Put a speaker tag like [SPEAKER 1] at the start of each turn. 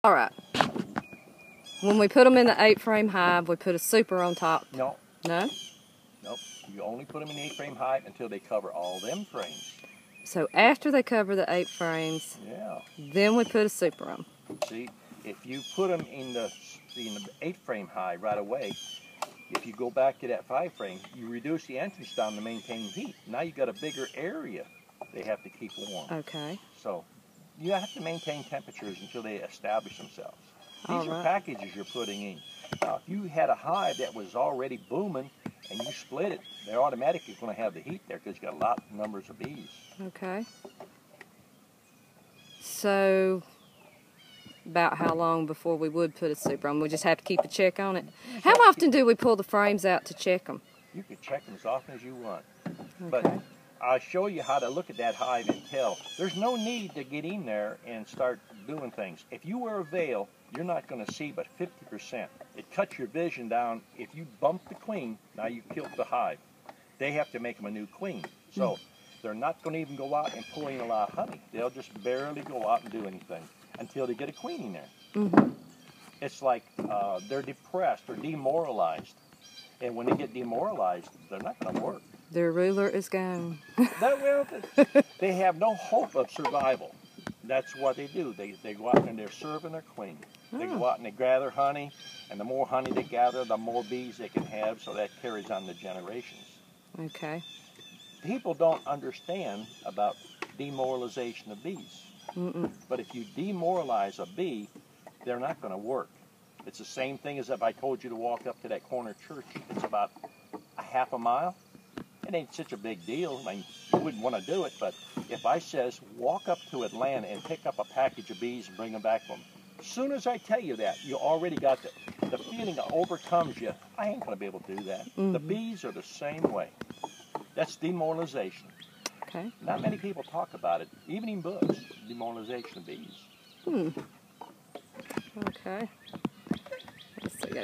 [SPEAKER 1] All right. When we put them in the 8-frame hive, we put a super on top.
[SPEAKER 2] No.
[SPEAKER 1] No?
[SPEAKER 2] Nope. You only put them in the 8-frame hive until they cover all them frames.
[SPEAKER 1] So after they cover the 8 frames,
[SPEAKER 2] yeah,
[SPEAKER 1] then we put a super on.
[SPEAKER 2] See, if you put them in the 8-frame hive right away, if you go back to that 5-frame, you reduce the entrance down to maintain heat. Now you've got a bigger area they have to keep warm.
[SPEAKER 1] Okay.
[SPEAKER 2] So you have to maintain temperatures until they establish themselves. These are packages you're putting in. Now, if you had a hive that was already booming and you split it, they're automatically going to have the heat there because you've got a lot of numbers of bees.
[SPEAKER 1] Okay. So, about how long before we would put a super on? We just have to keep a check on it. How often do we pull the frames out to check them?
[SPEAKER 2] You can check them as often as you want.
[SPEAKER 1] Okay.
[SPEAKER 2] But I'll show you how to look at that hive and tell. There's no need to get in there and start doing things. If you wear a veil, you're not going to see but 50%. It cuts your vision down. If you bump the queen, now you killed the hive. They have to make them a new queen. So they're not going to even go out and pull in a lot of honey. They'll just barely go out and do anything until they get a queen in there. It's like they're depressed or demoralized. And when they get demoralized, they're not going to work.
[SPEAKER 1] Their ruler is gone.
[SPEAKER 2] They have no hope of survival. That's what they do. They go out and they're serving their queen. They go out and they gather honey, and the more honey they gather, the more bees they can have, so that carries on the generations.
[SPEAKER 1] Okay.
[SPEAKER 2] People don't understand about demoralization of bees. But if you demoralize a bee, they're not going to work. It's the same thing as if I told you to walk up to that corner church. It's about a half a mile. It ain't such a big deal. I mean, you wouldn't want to do it, but if I says, walk up to Atlanta and pick up a package of bees and bring them back home, as soon as I tell you that, you already got the feeling that overcomes you. I ain't going to be able to do that. The bees are the same way. That's demoralization.
[SPEAKER 1] Okay.
[SPEAKER 2] Not many people talk about it, even in books, demoralization of bees.
[SPEAKER 1] Okay. Let's see.